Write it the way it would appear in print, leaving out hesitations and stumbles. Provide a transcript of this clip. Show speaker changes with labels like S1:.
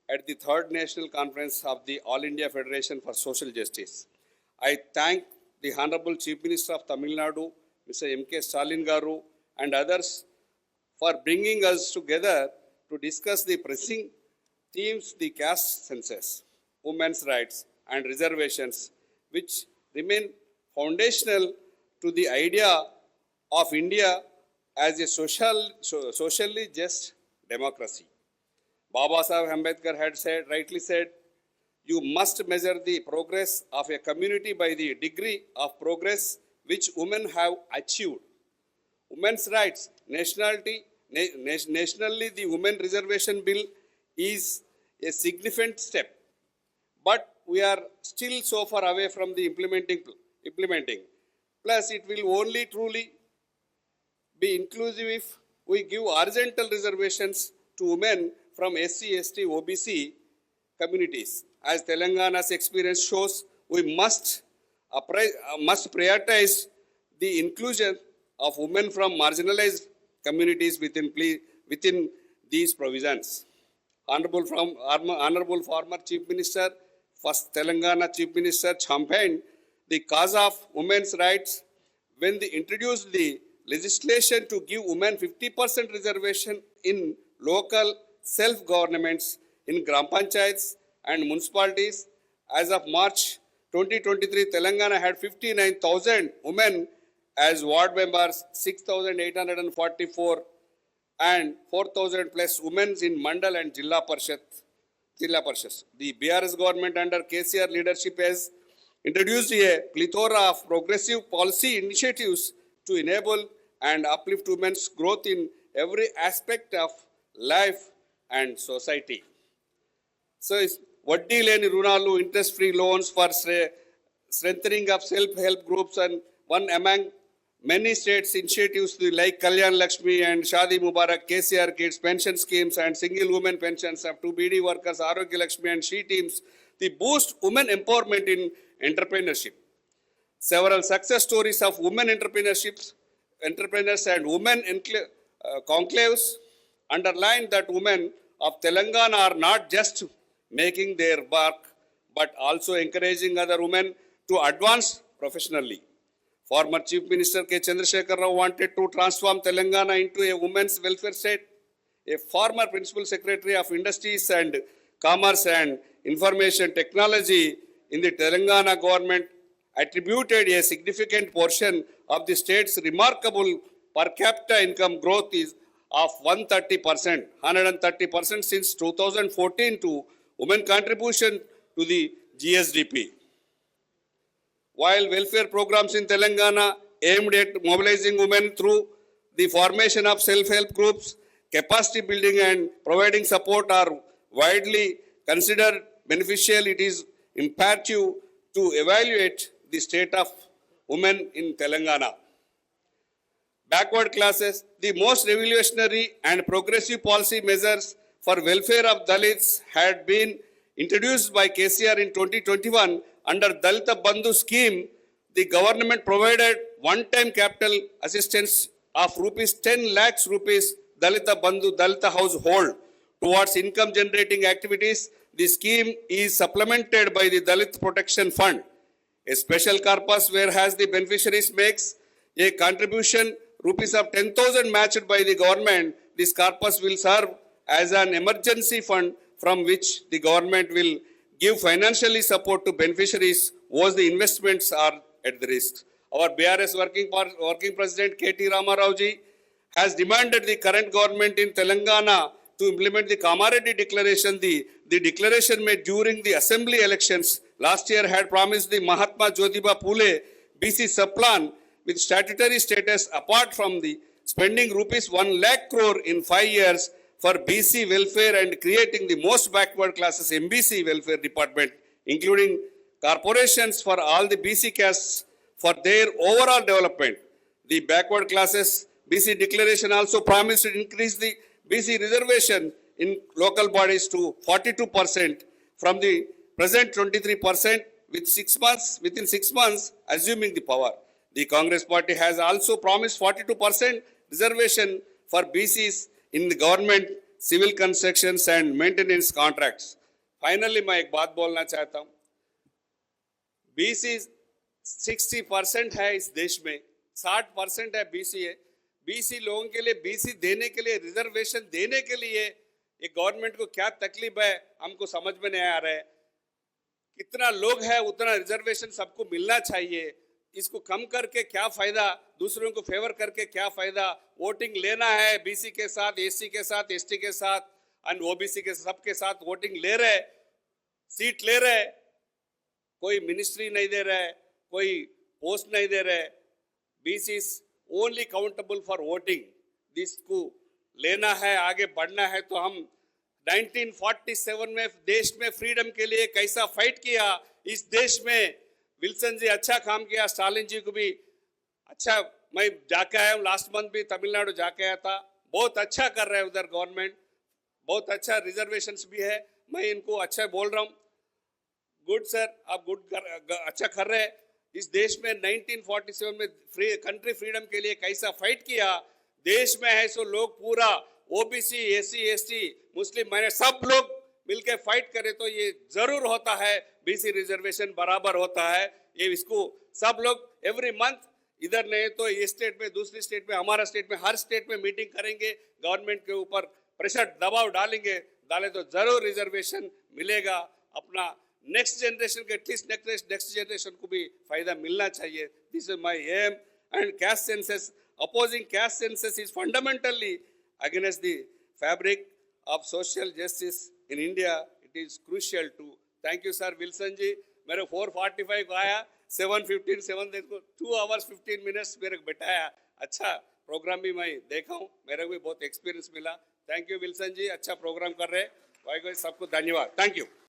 S1: at the third national conference of the All India Federation for Social Justice. I thank the Honorable Chief Minister of Tamil Nadu, Mr. M.K. Stalin Garu, and others for bringing us together to discuss the pressing themes, the caste census, women's rights, and reservations, which remain foundational to the idea of India as a socially just democracy. Baba Sahib Ambedkar had said, rightly said, you must measure the progress of a community by the degree of progress which women have achieved. Women's rights, nationally, the Women Reservation Bill is a significant step, but we are still so far away from the implementing. Plus, it will only truly be inclusive if we give horizontal reservations to women from SC, ST, OBC communities. As Telangana's experience shows, we must prioritize the inclusion of women from marginalized communities within these provisions. Honorable former Chief Minister, first Telangana Chief Minister, championed the cause of women's rights when they introduced the legislation to give women 50% reservation in local self-governments in Gram Panchayats and municipalities. As of March 2023, Telangana had 59,000 women as ward members, 6,844 and 4,000 plus women in Mandal and Jilla Parshad. The BRS government under KCR leadership has introduced a plethora of progressive policy initiatives to enable and uplift women's growth in every aspect of life and society. So, Vaddi Leni Runalu, interest-free loans for strengthening of self-help groups, and one among many states' initiatives like Kalyan Lakshmi and Shadi Mubarak, KCR Kids, pension schemes and single women pensions up to BD workers, Arogya Lakshmi and She teams, the boost women empowerment in entrepreneurship. Several success stories of women entrepreneurs and women conclaves underline that women of Telangana are not just making their mark, but also encouraging other women to advance professionally. Former Chief Minister K. Chandrasekhar Rao wanted to transform Telangana into a women's welfare state. A former Principal Secretary of Industries and Commerce and Information Technology in the Telangana government attributed a significant portion of the state's remarkable per capita income growth of 130% since 2014 to women contribution to the GSDP. While welfare programs in Telangana aimed at mobilizing women through the formation of self-help groups, capacity building and providing support are widely considered beneficial, it is imperative to evaluate the state of women in Telangana. Backward classes, the most revolutionary and progressive policy measures for welfare of Dalits had been introduced by KCR in 2021. Under Dalita Bandhu scheme, the government provided one-time capital assistance of ₹10 lakhs Dalita Bandhu, Dalita household towards income generating activities. The scheme is supplemented by the Dalit Protection Fund, a special corpus whereas the beneficiaries makes a contribution rupees of 10,000 matched by the government. This corpus will serve as an emergency fund from which the government will give financially support to beneficiaries whose the investments are at the risk. Our BRS working President K.T. Ramarao ji has demanded the current government in Telangana to implement the Kamareddy Declaration. The declaration made during the assembly elections last year had promised the Mahatma Jyotiba Phule BC subplan with statutory status apart from the spending rupees 1 lakh crore in 5 years for BC welfare and creating the most backward classes MBC welfare department, including corporations for all the BC castes for their overall development. The backward classes BC declaration also promised to increase the BC reservation in local bodies to 42% from the present 23% within 6 months, assuming the power. The Congress party has also promised 42% reservation for BCs in the government civil constructions and maintenance contracts. Finally मैं एक बात बोलना चाहता हूँ, BC 60% है इस देश में, 60% है बीसी है। बीसी लोगों के लिए, बीसी देने के लिए, रिजर्वेशन देने के लिए ये गवर्नमेंट को क्या तकलीफ है हमको समझ में नहीं आ रहा है। कितना लोग है उतना रिजर्वेशन सबको मिलना चाहिए। इसको कम करके क्या फायदा, दूसरों को फेवर करके क्या फायदा। वोटिंग लेना है बीसी के साथ, एससी के साथ, एसटी के साथ एंड ओबीसी के सबके साथ वोटिंग ले रहे, सीट ले रहे, कोई मिनिस्ट्री नहीं दे रहा है, कोई पोस्ट नहीं दे रहे। BC is only countable for voting. जिसको लेना है, आगे बढ़ना है तो हम 1947 में देश में फ्रीडम के लिए कैसा फाइट किया, इस देश में विल्सन जी अच्छा काम किया, स्टालिन जी को भी अच्छा, मैं जाके आया हूँ, लास्ट मंथ भी तमिलनाडु जाके आया था, बहुत अच्छा कर रहे हैं उधर गवर्नमेंट, बहुत अच्छा रिजर्वेशंस भी है, मैं इनको अच्छा बोल रहा हूँ। गुड सर, आप अच्छा कर रहे हैं। इस देश में 1947 में कंट्री फ्रीडम के लिए कैसा फाइट किया, देश में है सो लोग पूरा ओबीसी, एससी, एसटी, मुस्लिम, मैंने सब लोग मिलकर फाइट करे तो ये जरूर होता है, बीसी रिजर्वेशन बराबर होता है। ये इसको सब लोग एवरी मंथ, इधर नहीं तो ये स्टेट में, दूसरी स्टेट में, हमारा स्टेट में, हर स्टेट में मीटिंग करेंगे, गवर्नमेंट के ऊपर प्रेशर दबाव डाले तो जरूर रिजर्वेशन मिलेगा। अपना नेक्स्ट जनरेशन के, एटलीस्ट नेक्स्ट जनरेशन को भी फायदा मिलना चाहिए। This is my aim. And caste census, opposing caste census is fundamentally against the fabric of social justice in India. It is crucial to. Thank you sir Wilson जी। मेरे 4:45 को आया, 7:15 7 देखो 2 hours 15 minutes मेरे को बैठाया। अच्छा प्रोग्राम भी मैं देखा हूँ, मेरे को भी बहुत एक्सपीरियंस मिला। थैंक यू विल्सन जी, अच्छा प्रोग्राम कर रहे हैं। भाई सबको धन्यवाद। Thank you.